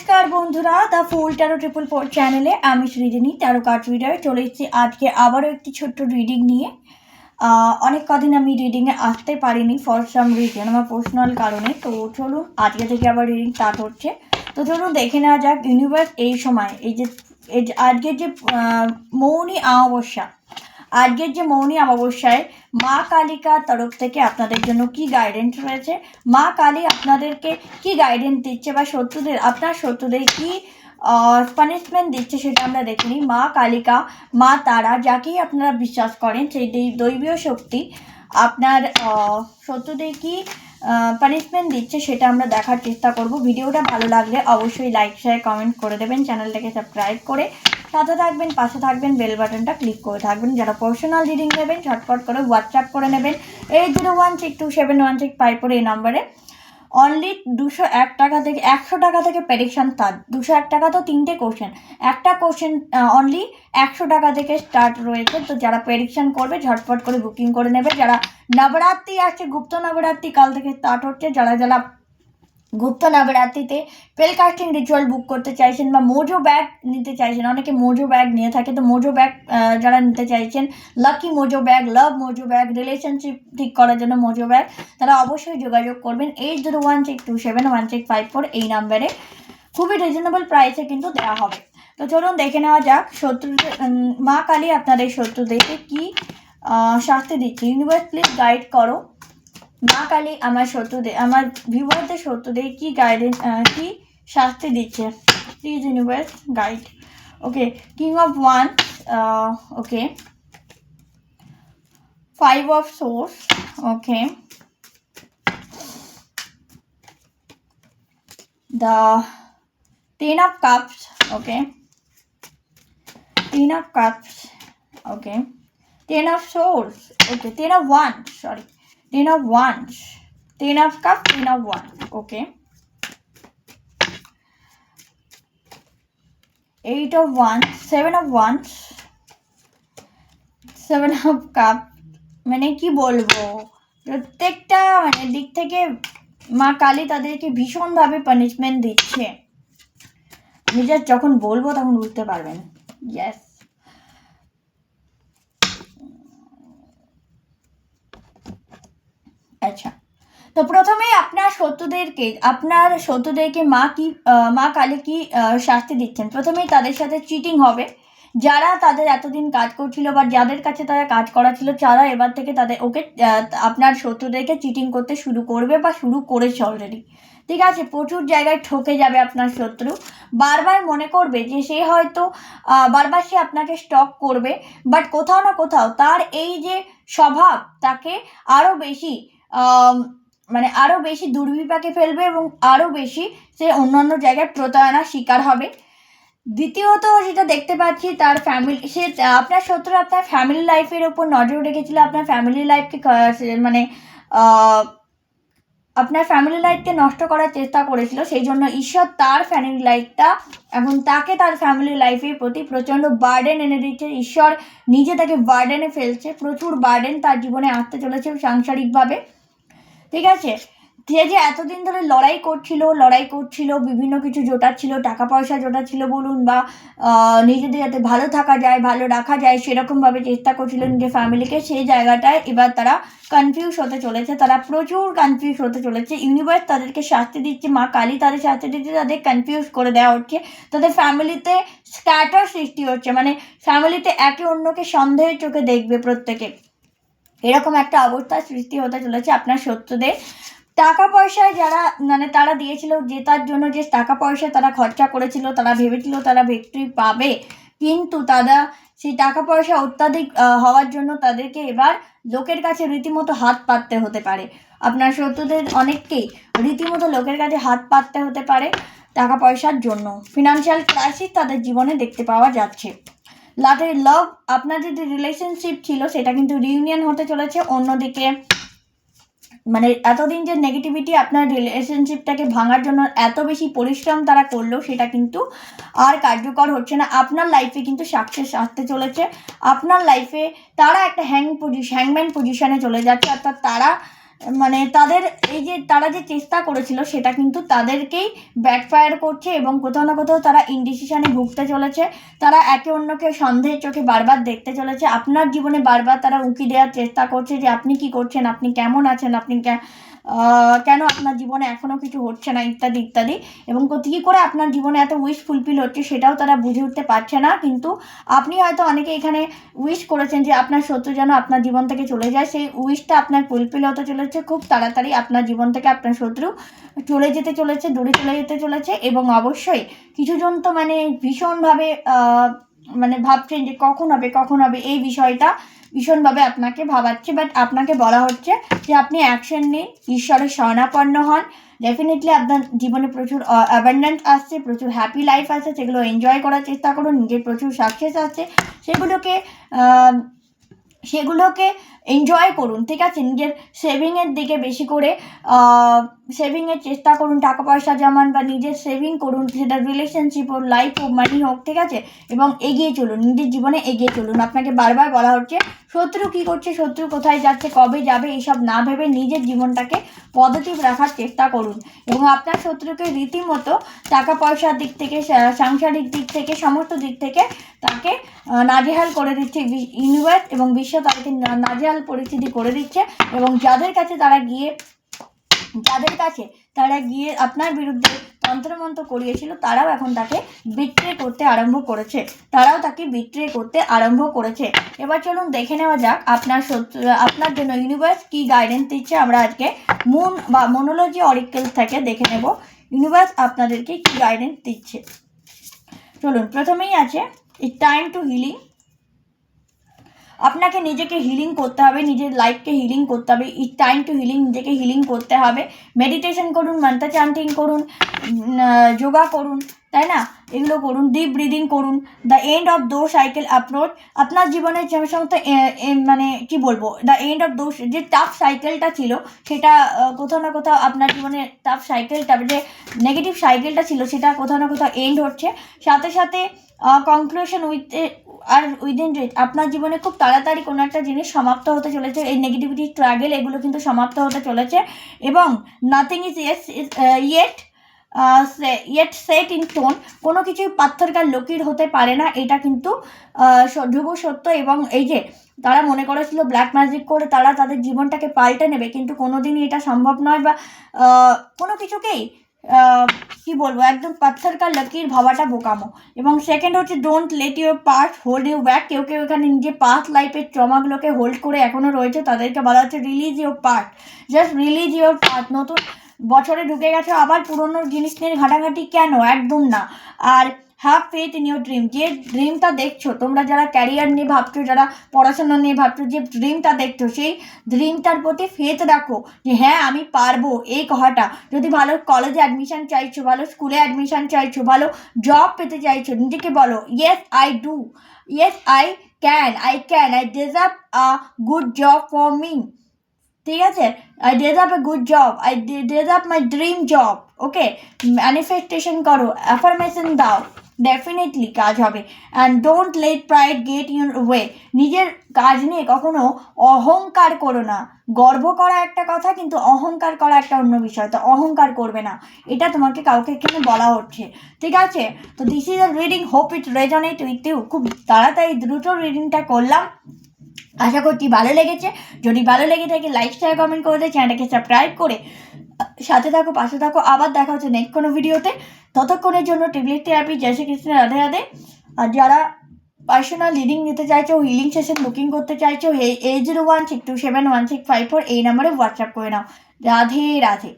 নমস্কার বন্ধুরা, the full taro 444 চ্যানেলে আমি সৃজনী ট্যারো কার্ড রিডার চলে এসেছি আজকে আবারও একটি ছোট্ট রিডিং নিয়ে। অনেক কদিন আমি রিডিংয়ে আসতে পারিনি ফর সাম রিজন, আমার পার্সোনাল কারণে। তো চলুন আজকে থেকে আবার রিডিং স্টার্ট হচ্ছে। তো চলুন দেখে নেওয়া যাক ইউনিভার্স এই সময় আজকের যে মৌনী অমাবস্যা, আজকের যে মৌনী অমাবস্যায় মা কালিকার তরফ থেকে আপনাদের জন্য কি গাইডেন্স রয়েছে, মা কালী আপনাদেরকে কি গাইডেন্স দিচ্ছে বা আপনার শত্রুদের কি পানিশমেন্ট দিচ্ছে সেটা আমরা দেখে নিই। মা কালিকা, মা তারা, যাকেই আপনারা বিশ্বাস করেন সেই দৈবীয় শক্তি আপনার শত্রুদের কি পানিশমেন্ট দিচ্ছে সেটা আমরা দেখার চেষ্টা করব। ভিডিওটা ভালো লাগলে অবশ্যই লাইক শেয়ার কমেন্ট করে দেবেন, চ্যানেলটাকে সাবস্ক্রাইব করে সাথে থাকবেন, পাশে থাকবেন, বেল বাটনটা ক্লিক করে থাকবেন। যারা পার্সোনাল রিডিং নেবেন ঝটপট করে হোয়াটসঅ্যাপ করে নেবেন 8016271654 এই নম্বরে। অনলি 201 টাকা থেকে 100 টাকা থেকে প্রেডিকশান স্টার্ট। 201 টাকা তো 3টে কোশ্চেন, একটা কোশ্চেন অনলি 100 টাকা থেকে স্টার্ট রয়েছে। তো যারা প্রেডিকশান করবে ঝটপট করে বুকিং করে নেবে। যারা নবরাত্রি আসছে, গুপ্ত নবরাত্রি কাল থেকে স্টার্ট হচ্ছে, যারা গুপ্ত নবরাত্রিতে পেল কাস্টিং রিচুয়াল বুক করতে চাইছেন বা মোজো ব্যাগ নিতে চাইছেন, অনেকে মোজো ব্যাগ নিয়ে থাকে, তো মোজো ব্যাগ যারা নিতে চাইছেন, লাকি মোজো ব্যাগ, লাভ মোজো ব্যাগ, রিলেশনশিপ ঠিক করার জন্য মোজো ব্যাগ, তারা অবশ্যই যোগাযোগ করবেন 8016271654 এই নাম্বারে। খুবই রিজনেবল প্রাইসে কিন্তু দেওয়া হবে। তো চলুন দেখে নেওয়া যাক মা কালী আপনাদের শত্রুদেরকে কি শাস্তি দিচ্ছে। ইউনিভার্স প্লিজ গাইড করো মা কালী আমার ভিউয়ারদের শত্রুদের কি গাইডেন্স, কি শাস্তি দিচ্ছে। Please universe guide. Okay, king of one, okay, 5 of swords, okay, the 10 of cups, okay, 10 of cups, okay, 10 of swords, okay, 10 of wands, sorry, 10 of wands, 10 of cups, 10 of wands, okay, 8 of wands, 7 of wands, 7 of cups। মানে কি বলবো, প্রত্যেকটা দিক থেকে মা কালী তাদেরকে ভীষণভাবে punishment দিচ্ছে। আমি জাস্ট যখন বলবো তখন বুঝতে পারবেন। ইয়েস, আচ্ছা, তো প্রথমেই আপনার শত্রুদেরকে মা কালী কি শাস্তি দিচ্ছেন। প্রথমেই তাদের সাথে চিটিং হবে। যারা তাদের এতদিন কাজ করছিল বা যাদের কাছে তারা কাজ করা ছিল, যারা এবার থেকে আপনার শত্রুদেরকে চিটিং করতে শুরু করবে বা শুরু করেছে অলরেডি। ঠিক আছে, প্রচুর জায়গায় ঠকে যাবে আপনার শত্রু। বারবার মনে করবে যে সে হয়তো বারবার সে আপনাকে স্টক করবে, বাট কোথাও না কোথাও তার এই যে স্বভাব তাকে আরও বেশি আরও বেশি দুর্বিপাকে ফেলবে এবং আরও বেশি সে অন্যান্য জায়গায় প্রতারণার শিকার হবে। দ্বিতীয়ত যেটা দেখতে পাচ্ছি, আপনার শত্রু আপনার ফ্যামিলি লাইফের ওপর নজর রেখেছিল, আপনার ফ্যামিলি লাইফকে আপনার ফ্যামিলি লাইফকে নষ্ট করার চেষ্টা করেছিল। সেই জন্য ঈশ্বর তার ফ্যামিলি লাইফটা এখন তাকে তার ফ্যামিলি লাইফের প্রতি প্রচণ্ড বার্ডেন এনে দিচ্ছে। ঈশ্বর নিজে তাকে বার্ডেনে ফেলছে, প্রচুর বার্ডেন তার জীবনে আসতে চলেছে সাংসারিকভাবে। ঠিক আছে, যে এতদিন ধরে লড়াই করছিল, বিভিন্ন কিছু জোটাচ্ছিল, টাকা পয়সা জোটাচ্ছিল বলুন বা নিজেদের যাতে ভালো থাকা যায়, ভালো রাখা যায়, সেরকমভাবে চেষ্টা করছিল নিজের ফ্যামিলিকে, সেই জায়গাটায় এবার তারা কনফিউজ হতে চলেছে, তারা প্রচুর কনফিউজ হতে চলেছে। ইউনিভার্স তাদেরকে শাস্তি দিচ্ছে, মা কালী তাদের শাস্তি দিচ্ছে, তাদের কনফিউজ করে দেওয়া হচ্ছে, তাদের ফ্যামিলিতে স্ক্যাটার সৃষ্টি হচ্ছে, মানে ফ্যামিলিতে একে অন্যকে সন্দেহের চোখে দেখবে প্রত্যেকে, এরকম একটা অবস্থার সৃষ্টি হতে চলেছে আপনার শত্রুদের। টাকা পয়সায় যারা তারা দিয়েছিল জেতার জন্য, যে টাকা পয়সা তারা খরচা করেছিল, তারা ভেবেছিল তারা ভিক্টরি পাবে, কিন্তু তারা সেই টাকা পয়সা অত্যাধিক হওয়ার জন্য তাদেরকে এবার লোকের কাছে রীতিমতো হাত পাততে হতে পারে। আপনার শত্রুদের অনেককেই রীতিমতো লোকের কাছে হাত পাততে হতে পারে টাকা পয়সার জন্য। ফিনান্সিয়াল ক্রাইসিস তাদের জীবনে দেখতে পাওয়া যাচ্ছে। লাভ, আপনাদের যে রিলেশনশিপ ছিল সেটা কিন্তু রিউনিয়ন হতে চলেছে। অন্যদিকে এতদিন যে নেগেটিভিটি আপনার রিলেশনশিপটাকে ভাঙার জন্য এত বেশি পরিশ্রম তারা করলো, সেটা কিন্তু আর কার্যকর হচ্ছে না। আপনার লাইফে কিন্তু সাকসেস আসতে চলেছে। আপনার লাইফে তারা একটা হ্যাংম্যান পজিশনে চলে যাচ্ছে, অর্থাৎ তারা মানে তাদের এই যে তারা যে চেষ্টা করেছিল সেটা কিন্তু তাদেরকেই ব্যাকফায়ার করছে, এবং কোথাও না কোথাও তারা ইনডিসিশনে ভুগতে চলেছে। তারা একে অন্যকে সন্দেহের চোখে বারবার দেখতে চলেছে। আপনার জীবনে বারবার তারা উঁকি দেওয়ার চেষ্টা করছে যে আপনি কি করছেন, আপনি কেমন আছেন, আপনি কেন আপনার জীবনে এখনও কিছু হচ্ছে না, ইত্যাদি ইত্যাদি। এবং কী করে আপনার জীবনে এত উইশ ফুলফিল হচ্ছে সেটাও তারা বুঝে উঠতে পারছে না। কিন্তু আপনি হয়তো অনেকে এখানে উইশ করেছেন যে আপনার শত্রু যেন আপনার জীবন থেকে চলে যায়, সেই উইশটা আপনার ফুলফিল হতে চলেছে। খুব তাড়াতাড়ি আপনার জীবন থেকে আপনার শত্রু চলে যেতে চলেছে, দূরে চলে যেতে চলেছে। এবং অবশ্যই কিছুজন তো মানে ভীষণভাবে মানে ভাবছেন যে কখন হবে এই বিষয়টা ভীষণভাবে আপনাকে ভাবাচ্ছে। বাট আপনাকে বলা হচ্ছে যে আপনি অ্যাকশন নিন, ঈশ্বরের শরণাপন্ন হন। ডেফিনেটলি আপনার জীবনে প্রচুর অ্যাবান্ডেন্ট আসছে, প্রচুর হ্যাপি লাইফ আছে, সেগুলো এনজয় করার চেষ্টা করুন। নিজের প্রচুর সাকসেস আছে, সেগুলোকে এনজয় করুন, ঠিক আছে। নিজের সেভিংয়ের দিকে বেশি করে সেভিংয়ের চেষ্টা করুন, টাকা পয়সা জমান বা নিজের সেভিং করুন, সেটা রিলেশনশিপ হোক, লাইফ হোক, মানি হোক, ঠিক আছে। এবং এগিয়ে চলুন, নিজের জীবনে এগিয়ে চলুন। আপনাকে বারবার বলা হচ্ছে শত্রু কী করছে, শত্রু কোথায় যাচ্ছে, কবে যাবে, এইসব না ভেবে নিজের জীবনটাকে পজিটিভ রাখার চেষ্টা করুন। এবং আপনার শত্রুকে রীতিমতো টাকা পয়সার দিক থেকে, সাংসারিক দিক থেকে, সমস্ত দিক থেকে তাকে নাজেহাল করে দিচ্ছে ইউনিভার্স, এবং বিশ্ব তাদেরকে নাজেহাল পরিস্থিতি করে দিচ্ছে। এবং যাদের কাছে তারা গিয়ে আপনার বিরুদ্ধে তন্ত্রমন্ত্র করিয়েছিল, তারাও এখন তাকে বিট্রে করতে আরম্ভ করেছে। এবার চলুন দেখে নেওয়া যাক আপনার জন্য ইউনিভার্স কি গাইডেন্স দিচ্ছে। আমরা আজকে মুন বা মোনোলজি অরিকেল থেকে দেখে নেব ইউনিভার্স আপনাদেরকে কি গাইডেন্স দিচ্ছে। চলুন, প্রথমেই আছে ইটস টাইম টু হিলিং। আপনাকে নিজেকে হিলিং করতে হবে, নিজের লাইফকে হিলিং করতে হবে। ইটস টাইম টু হিলিং, নিজেকে হিলিং করতে হবে। মেডিটেশন করুন, মন্ত্র চ্যান্টিং করুন, যোগা করুন, তাই না, এগুলো করুন। ডিপ ব্রিদিং করুন। দ্য এন্ড অফ দো সাইকেল অ্যাপ্রোচ। আপনার জীবনের যে সমস্ত মানে কি বলবো, দ্য এন্ড অফ দো যে টাফ সাইকেলটা ছিল সেটা কোথাও না কোথাও আপনার জীবনে টাফ সাইকেলটা, যে নেগেটিভ সাইকেলটা ছিল সেটা কোথাও না কোথাও এন্ড হচ্ছে। সাথে সাথে কনক্লুশন উইদিন রিচ। আপনার জীবনে খুব তাড়াতাড়ি কোনো একটা জিনিস সমাপ্ত হতে চলেছে। এই নেগেটিভিটি স্ট্রাগল এগুলো কিন্তু সমাপ্ত হতে চলেছে। এবং nothing is yet set in stone. কোনো কিছুই পাথরকার লকির হতে পারে না, এটা কিন্তু ধ্রুব সত্য। এবং এই যে তারা মনে করেছিল ব্ল্যাক ম্যাজিক করে তারা তাদের জীবনটাকে পাল্টে নেবে, কিন্তু কোনোদিনই এটা সম্ভব নয়। বা কোনো কিছুকেই কি বলবো, একদম পাথর কা লকির ভাবাটা বোকামো। এবং সেকেন্ড হচ্ছে don't let your past hold you back. কেউ এখানে নিজে পাস্ট লাইফের ট্রমাগুলোকে হোল্ড করে এখনও রয়েছে, তাদেরকে বলা হচ্ছে release your past, just release your past. নতুন বছরে ঢুকে গেছে, আবার পুরনো জিনিস নিয়ে ঘাটাঘাটি কেন, একদম না। আর have faith in your dream. যে ড্রিমটা দেখছো তোমরা, যারা ক্যারিয়ার নিয়ে ভাবছো, যারা পড়াশোনা নিয়ে ভাবছো, যে ড্রিমটা দেখছো সেই ড্রিমটার প্রতি ফেথ রাখো যে হ্যাঁ আমি পারবো। এই কথাটা, যদি ভালো কলেজে অ্যাডমিশন চাইছো, ভালো স্কুলে অ্যাডমিশন চাইছো, ভালো জব পেতে চাইছো, নিজেকে বলো yes I do, yes I can, I deserve a good job for me, ঠিক আছে। I deserve a good job, I deserve my dream job. Okay, manifestation করো, অ্যাফার্মেশন দাও, ডেফিনেটলি কাজ হবে। And don't let pride get your way. নিজের কাজ নিয়ে কখনো অহংকার করো না। গর্ব করা একটা কথা, কিন্তু অহংকার করা একটা অন্য বিষয়। তো অহংকার করবে না, এটা তোমাকে কাউকে এখানে বলা হচ্ছে, ঠিক আছে। তো this is a reading, hope it resonate with you. খুব তাড়াতাড়ি দ্রুত রিডিংটা করলাম, আশা করছি ভালো লেগেছে। যদি ভালো লেগে থাকে লাইক শেয়ার কমেন্ট করে দিয়ে চ্যানেলটাকে সাবস্ক্রাইব করে সাথে থাকো, পাশে থাকো। আবার দেখা হচ্ছে নেক্সট কোনো ভিডিওতে। ততক্ষণের জন্য টিবলিক থেরাপি, জয় শ্রী কৃষ্ণ, রাধে রাধে। আর যারা পার্সোনাল রিডিং নিতে চাইছো, হিলিং সেশন বুকিং করতে চাইছো, এই 801627165 এই নম্বরে হোয়াটসঅ্যাপ করে নাও। রাধে রাধে।